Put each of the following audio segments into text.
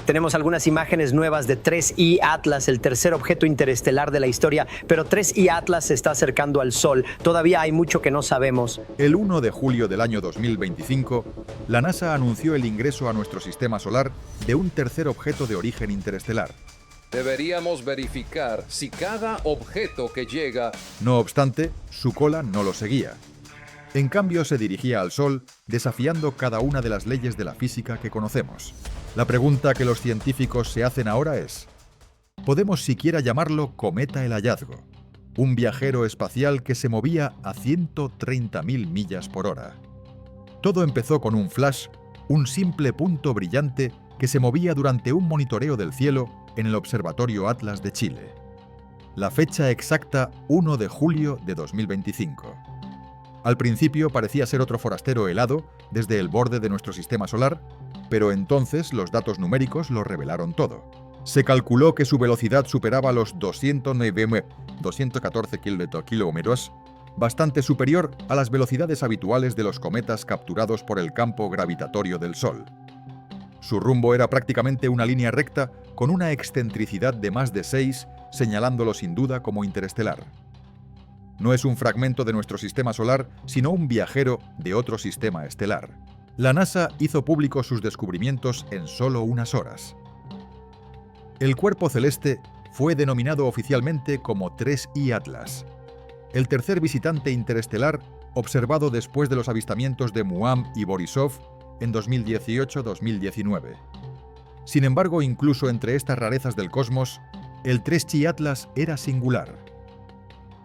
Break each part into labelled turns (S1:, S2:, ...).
S1: Tenemos algunas imágenes nuevas de 3I Atlas, el tercer objeto interestelar de la historia, pero 3I Atlas se está acercando al Sol. Todavía hay mucho que no sabemos.
S2: El 1 de julio del año 2025, la NASA anunció el ingreso a nuestro sistema solar de un tercer objeto de origen interestelar.
S3: Deberíamos verificar si cada objeto que llega...
S2: No obstante, su cola no lo seguía. En cambio, se dirigía al Sol, desafiando cada una de las leyes de la física que conocemos. La pregunta que los científicos se hacen ahora es: ¿podemos siquiera llamarlo cometa el hallazgo? Un viajero espacial que se movía a 130.000 millas por hora. Todo empezó con un flash, un simple punto brillante que se movía durante un monitoreo del cielo en el Observatorio Atlas de Chile. La fecha exacta, 1 de julio de 2025. Al principio parecía ser otro forastero helado desde el borde de nuestro sistema solar, pero entonces los datos numéricos lo revelaron todo. Se calculó que su velocidad superaba los 214 kilómetros, bastante superior a las velocidades habituales de los cometas capturados por el campo gravitatorio del Sol. Su rumbo era prácticamente una línea recta con una excentricidad de más de 6, señalándolo sin duda como interestelar. No es un fragmento de nuestro sistema solar, sino un viajero de otro sistema estelar. La NASA hizo públicos sus descubrimientos en solo unas horas. El cuerpo celeste fue denominado oficialmente como 3I Atlas, el tercer visitante interestelar observado después de los avistamientos de Muam y Borisov en 2018-2019. Sin embargo, incluso entre estas rarezas del cosmos, el 3I Atlas era singular.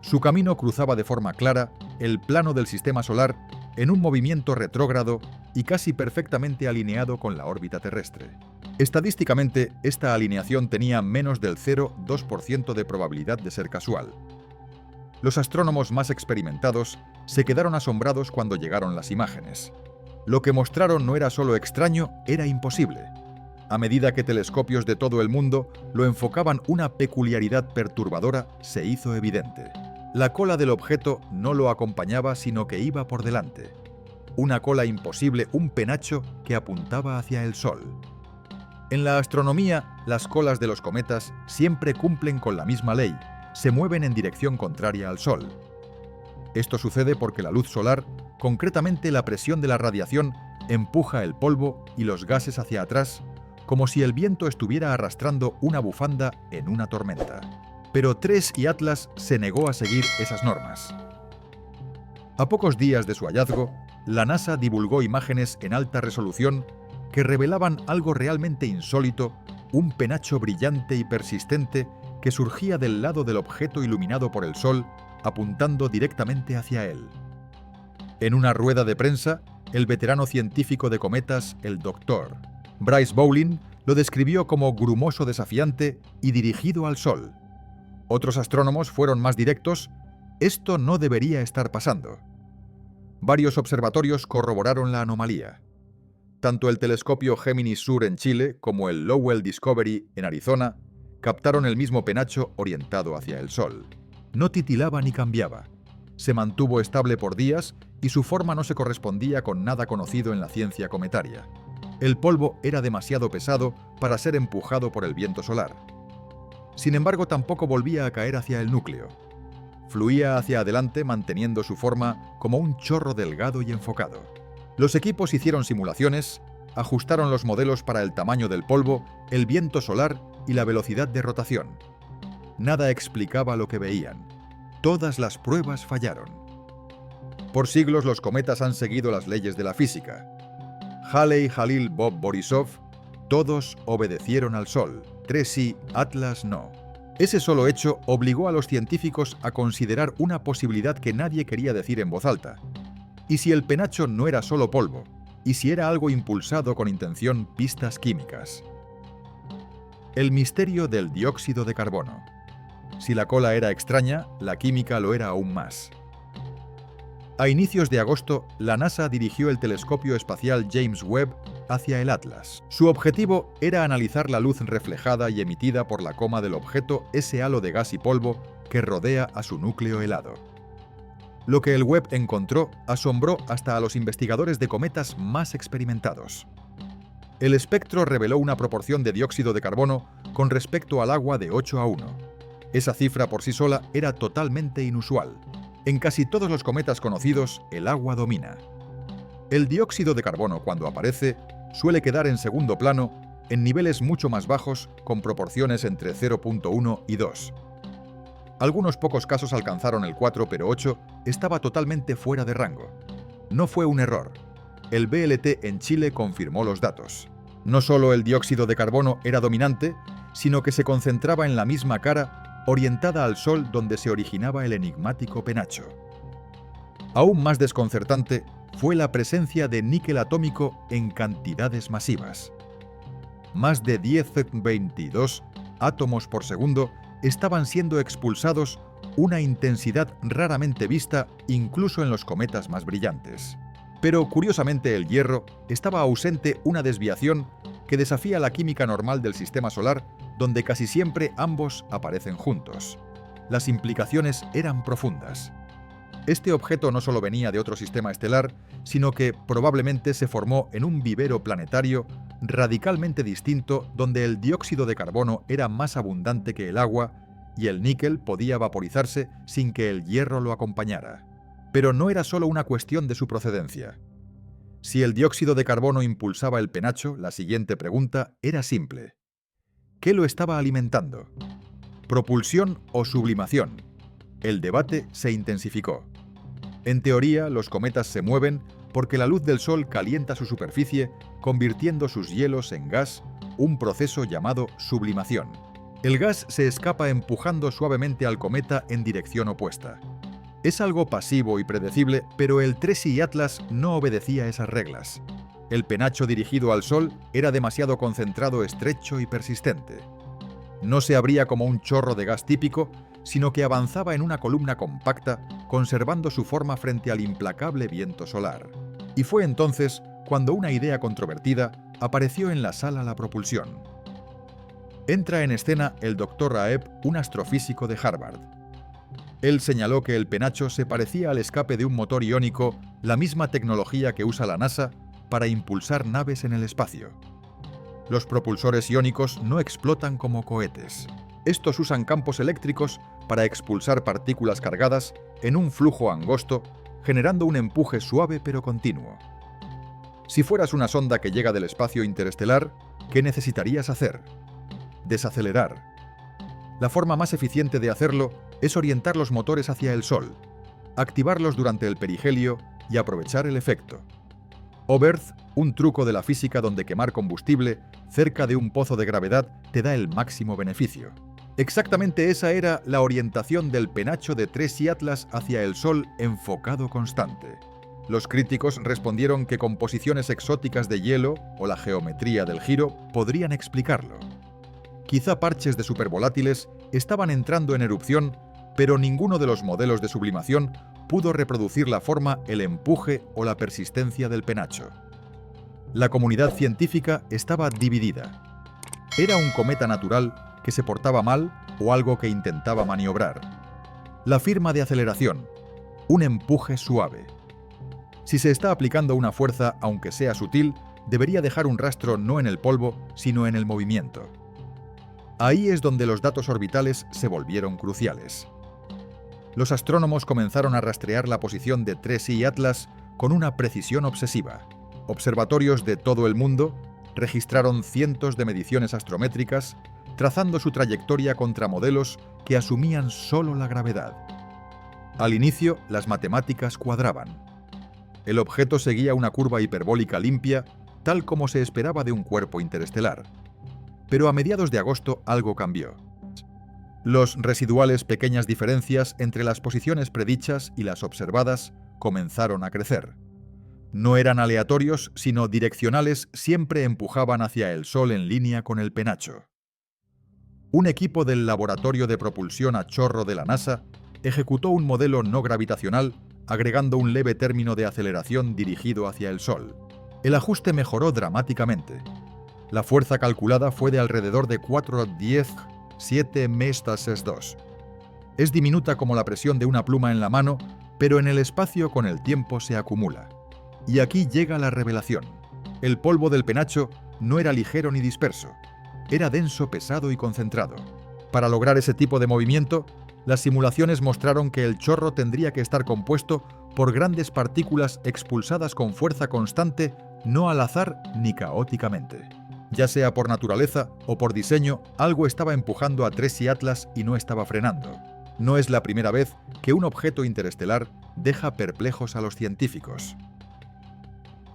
S2: Su camino cruzaba de forma clara el plano del sistema solar en un movimiento retrógrado y casi perfectamente alineado con la órbita terrestre. Estadísticamente, esta alineación tenía menos del 0,2% de probabilidad de ser casual. Los astrónomos más experimentados se quedaron asombrados cuando llegaron las imágenes. Lo que mostraron no era solo extraño, era imposible. A medida que telescopios de todo el mundo lo enfocaban, una peculiaridad perturbadora se hizo evidente. La cola del objeto no lo acompañaba, sino que iba por delante. Una cola imposible, un penacho que apuntaba hacia el Sol. En la astronomía, las colas de los cometas siempre cumplen con la misma ley, se mueven en dirección contraria al Sol. Esto sucede porque la luz solar, concretamente la presión de la radiación, empuja el polvo y los gases hacia atrás, como si el viento estuviera arrastrando una bufanda en una tormenta. Pero 3I Atlas se negó a seguir esas normas. A pocos días de su hallazgo, la NASA divulgó imágenes en alta resolución que revelaban algo realmente insólito, un penacho brillante y persistente que surgía del lado del objeto iluminado por el Sol, apuntando directamente hacia él. En una rueda de prensa, el veterano científico de cometas, el Dr. Bryce Bowling, lo describió como grumoso, desafiante y dirigido al Sol. Otros astrónomos fueron más directos: esto no debería estar pasando. Varios observatorios corroboraron la anomalía. Tanto el telescopio Gemini Sur en Chile como el Lowell Discovery en Arizona captaron el mismo penacho orientado hacia el Sol. No titilaba ni cambiaba. Se mantuvo estable por días y su forma no se correspondía con nada conocido en la ciencia cometaria. El polvo era demasiado pesado para ser empujado por el viento solar. Sin embargo, tampoco volvía a caer hacia el núcleo. Fluía hacia adelante manteniendo su forma como un chorro delgado y enfocado. Los equipos hicieron simulaciones, ajustaron los modelos para el tamaño del polvo, el viento solar y la velocidad de rotación. Nada explicaba lo que veían. Todas las pruebas fallaron. Por siglos los cometas han seguido las leyes de la física. Halley, Halil, Bob, Borisov, todos obedecieron al Sol. 3I Atlas no. Ese solo hecho obligó a los científicos a considerar una posibilidad que nadie quería decir en voz alta. ¿Y si el penacho no era solo polvo? ¿Y si era algo impulsado con intención pistas químicas? El misterio del dióxido de carbono. Si la cola era extraña, la química lo era aún más. A inicios de agosto, la NASA dirigió el telescopio espacial James Webb hacia el Atlas. Su objetivo era analizar la luz reflejada y emitida por la coma del objeto, ese halo de gas y polvo que rodea a su núcleo helado. Lo que el Webb encontró asombró hasta a los investigadores de cometas más experimentados. El espectro reveló una proporción de dióxido de carbono con respecto al agua de 8:1. Esa cifra por sí sola era totalmente inusual. En casi todos los cometas conocidos, el agua domina. El dióxido de carbono, cuando aparece, suele quedar en segundo plano, en niveles mucho más bajos, con proporciones entre 0.1 y 2. Algunos pocos casos alcanzaron el 4, pero 8 estaba totalmente fuera de rango. No fue un error. El BLT en Chile confirmó los datos. No solo el dióxido de carbono era dominante, sino que se concentraba en la misma cara, orientada al Sol donde se originaba el enigmático penacho. Aún más desconcertante fue la presencia de níquel atómico en cantidades masivas. Más de 1022 átomos por segundo estaban siendo expulsados, una intensidad raramente vista incluso en los cometas más brillantes. Pero curiosamente el hierro estaba ausente, una desviación que desafía la química normal del sistema solar, donde casi siempre ambos aparecen juntos. Las implicaciones eran profundas. Este objeto no solo venía de otro sistema estelar, sino que probablemente se formó en un vivero planetario radicalmente distinto, donde el dióxido de carbono era más abundante que el agua y el níquel podía vaporizarse sin que el hierro lo acompañara. Pero no era solo una cuestión de su procedencia. Si el dióxido de carbono impulsaba el penacho, la siguiente pregunta era simple. ¿Qué lo estaba alimentando? ¿Propulsión o sublimación? El debate se intensificó. En teoría, los cometas se mueven porque la luz del Sol calienta su superficie, convirtiendo sus hielos en gas, un proceso llamado sublimación. El gas se escapa empujando suavemente al cometa en dirección opuesta. Es algo pasivo y predecible, pero el 3I Atlas no obedecía esas reglas. El penacho dirigido al Sol era demasiado concentrado, estrecho y persistente. No se abría como un chorro de gas típico, sino que avanzaba en una columna compacta, conservando su forma frente al implacable viento solar. Y fue entonces cuando una idea controvertida apareció en la sala la propulsión. Entra en escena el Dr. Aeb, un astrofísico de Harvard. Él señaló que el penacho se parecía al escape de un motor iónico, la misma tecnología que usa la NASA para impulsar naves en el espacio. Los propulsores iónicos no explotan como cohetes. Estos usan campos eléctricos para expulsar partículas cargadas en un flujo angosto, generando un empuje suave pero continuo. Si fueras una sonda que llega del espacio interestelar, ¿qué necesitarías hacer? Desacelerar. La forma más eficiente de hacerlo es orientar los motores hacia el Sol, activarlos durante el perihelio y aprovechar el efecto. Oberth, un truco de la física donde quemar combustible cerca de un pozo de gravedad te da el máximo beneficio. Exactamente esa era la orientación del penacho de 3I Atlas hacia el Sol enfocado constante. Los críticos respondieron que composiciones exóticas de hielo o la geometría del giro podrían explicarlo. Quizá parches de supervolátiles estaban entrando en erupción, pero ninguno de los modelos de sublimación pudo reproducir la forma, el empuje o la persistencia del penacho. La comunidad científica estaba dividida. ¿Era un cometa natural que se portaba mal o algo que intentaba maniobrar? La firma de aceleración, un empuje suave. Si se está aplicando una fuerza, aunque sea sutil, debería dejar un rastro no en el polvo, sino en el movimiento. Ahí es donde los datos orbitales se volvieron cruciales. Los astrónomos comenzaron a rastrear la posición de 3I Atlas con una precisión obsesiva. Observatorios de todo el mundo registraron cientos de mediciones astrométricas, trazando su trayectoria contra modelos que asumían solo la gravedad. Al inicio, las matemáticas cuadraban. El objeto seguía una curva hiperbólica limpia, tal como se esperaba de un cuerpo interestelar. Pero a mediados de agosto algo cambió. Los residuales pequeñas diferencias entre las posiciones predichas y las observadas comenzaron a crecer. No eran aleatorios, sino direccionales, siempre empujaban hacia el Sol en línea con el penacho. Un equipo del Laboratorio de Propulsión a Chorro de la NASA ejecutó un modelo no gravitacional, agregando un leve término de aceleración dirigido hacia el Sol. El ajuste mejoró dramáticamente. La fuerza calculada fue de alrededor de 4,10,7 m². Es diminuta como la presión de una pluma en la mano, pero en el espacio con el tiempo se acumula. Y aquí llega la revelación. El polvo del penacho no era ligero ni disperso, era denso, pesado y concentrado. Para lograr ese tipo de movimiento, las simulaciones mostraron que el chorro tendría que estar compuesto por grandes partículas expulsadas con fuerza constante, no al azar ni caóticamente. Ya sea por naturaleza o por diseño, algo estaba empujando a Tracy Atlas y no estaba frenando. No es la primera vez que un objeto interestelar deja perplejos a los científicos.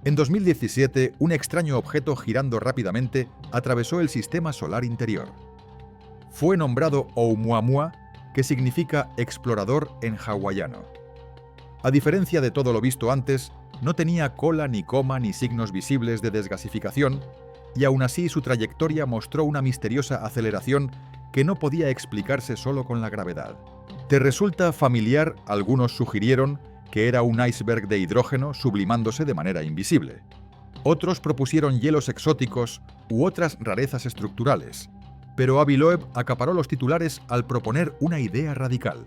S2: En 2017, un extraño objeto girando rápidamente atravesó el sistema solar interior. Fue nombrado Oumuamua, que significa explorador en hawaiano. A diferencia de todo lo visto antes, no tenía cola ni coma ni signos visibles de desgasificación, y aún así su trayectoria mostró una misteriosa aceleración que no podía explicarse solo con la gravedad. ¿Te resulta familiar? Algunos sugirieron que era un iceberg de hidrógeno sublimándose de manera invisible. Otros propusieron hielos exóticos u otras rarezas estructurales, pero Avi Loeb acaparó los titulares al proponer una idea radical.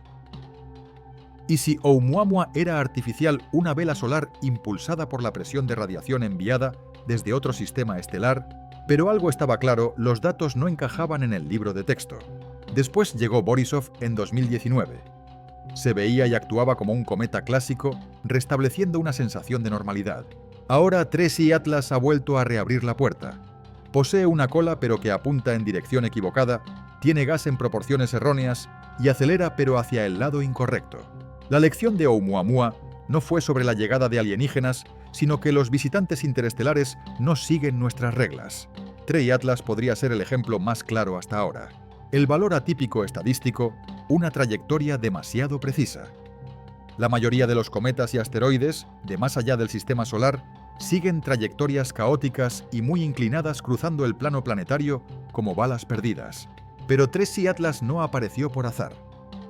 S2: ¿Y si Oumuamua era artificial, una vela solar impulsada por la presión de radiación enviada desde otro sistema estelar? Pero algo estaba claro, los datos no encajaban en el libro de texto. Después llegó Borisov en 2019. Se veía y actuaba como un cometa clásico, restableciendo una sensación de normalidad. Ahora Tracy Atlas ha vuelto a reabrir la puerta. Posee una cola pero que apunta en dirección equivocada, tiene gas en proporciones erróneas y acelera pero hacia el lado incorrecto. La lección de Oumuamua no fue sobre la llegada de alienígenas, sino que los visitantes interestelares no siguen nuestras reglas. Tracy Atlas podría ser el ejemplo más claro hasta ahora. El valor atípico estadístico, una trayectoria demasiado precisa. La mayoría de los cometas y asteroides, de más allá del sistema solar, siguen trayectorias caóticas y muy inclinadas cruzando el plano planetario como balas perdidas. Pero Tracy Atlas no apareció por azar.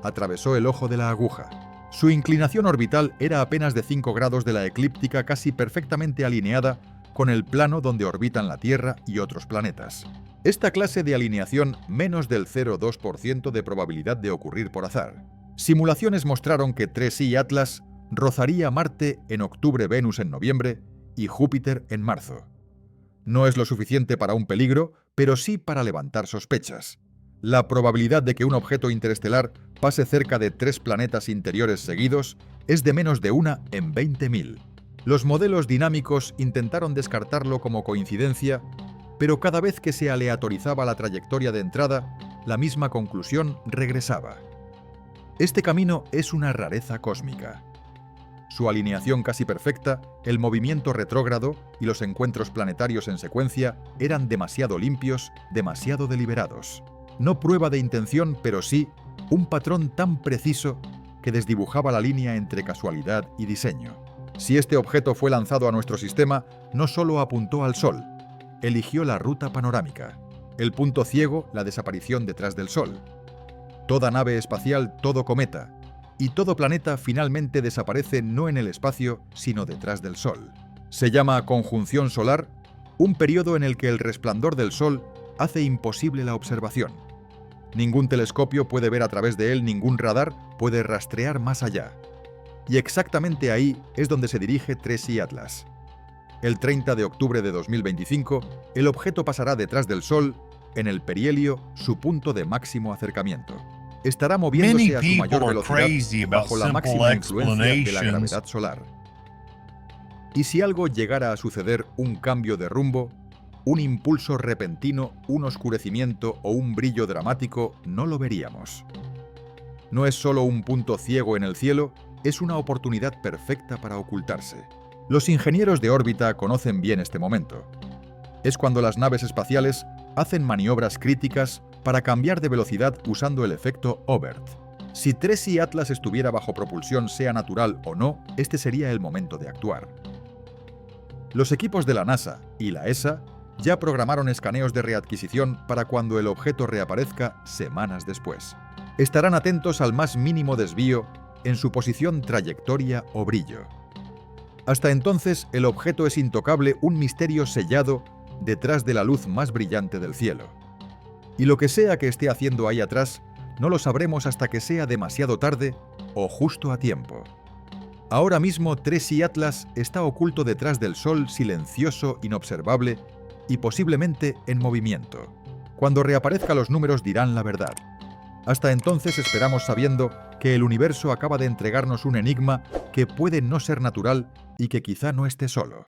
S2: Atravesó el ojo de la aguja. Su inclinación orbital era apenas de 5 grados de la eclíptica, casi perfectamente alineada con el plano donde orbitan la Tierra y otros planetas. Esta clase de alineación, menos del 0,2% de probabilidad de ocurrir por azar. Simulaciones mostraron que Tracy Atlas rozaría Marte en octubre, Venus en noviembre y Júpiter en marzo. No es lo suficiente para un peligro, pero sí para levantar sospechas. La probabilidad de que un objeto interestelar pase cerca de 3 planetas interiores seguidos es de menos de 1 en 20.000. Los modelos dinámicos intentaron descartarlo como coincidencia, pero cada vez que se aleatorizaba la trayectoria de entrada, la misma conclusión regresaba. Este camino es una rareza cósmica. Su alineación casi perfecta, el movimiento retrógrado y los encuentros planetarios en secuencia eran demasiado limpios, demasiado deliberados. No prueba de intención, pero sí un patrón tan preciso que desdibujaba la línea entre casualidad y diseño. Si este objeto fue lanzado a nuestro sistema, no solo apuntó al Sol, eligió la ruta panorámica. El punto ciego, la desaparición detrás del Sol. Toda nave espacial, todo cometa y todo planeta finalmente desaparece no en el espacio, sino detrás del Sol. Se llama conjunción solar, un periodo en el que el resplandor del Sol hace imposible la observación. Ningún telescopio puede ver a través de él, ningún radar puede rastrear más allá. Y exactamente ahí es donde se dirige Tracy Atlas. El 30 de octubre de 2025, el objeto pasará detrás del Sol, en el perihelio, su punto de máximo acercamiento. Estará moviéndose a su mayor velocidad bajo la máxima influencia de la gravedad solar. Y si algo llegara a suceder, un cambio de rumbo, un impulso repentino, un oscurecimiento o un brillo dramático, no lo veríamos. No es solo un punto ciego en el cielo, es una oportunidad perfecta para ocultarse. Los ingenieros de órbita conocen bien este momento. Es cuando las naves espaciales hacen maniobras críticas para cambiar de velocidad usando el efecto Oberth. Si Tracy Atlas estuviera bajo propulsión, sea natural o no, este sería el momento de actuar. Los equipos de la NASA y la ESA ya programaron escaneos de readquisición para cuando el objeto reaparezca semanas después. Estarán atentos al más mínimo desvío en su posición, trayectoria o brillo. Hasta entonces, el objeto es intocable, un misterio sellado detrás de la luz más brillante del cielo. Y lo que sea que esté haciendo ahí atrás, no lo sabremos hasta que sea demasiado tarde o justo a tiempo. Ahora mismo Tracy Atlas está oculto detrás del Sol, silencioso, inobservable, y posiblemente en movimiento. Cuando reaparezca los números dirán la verdad. Hasta entonces esperamos sabiendo que el universo acaba de entregarnos un enigma que puede no ser natural y que quizá no esté solo.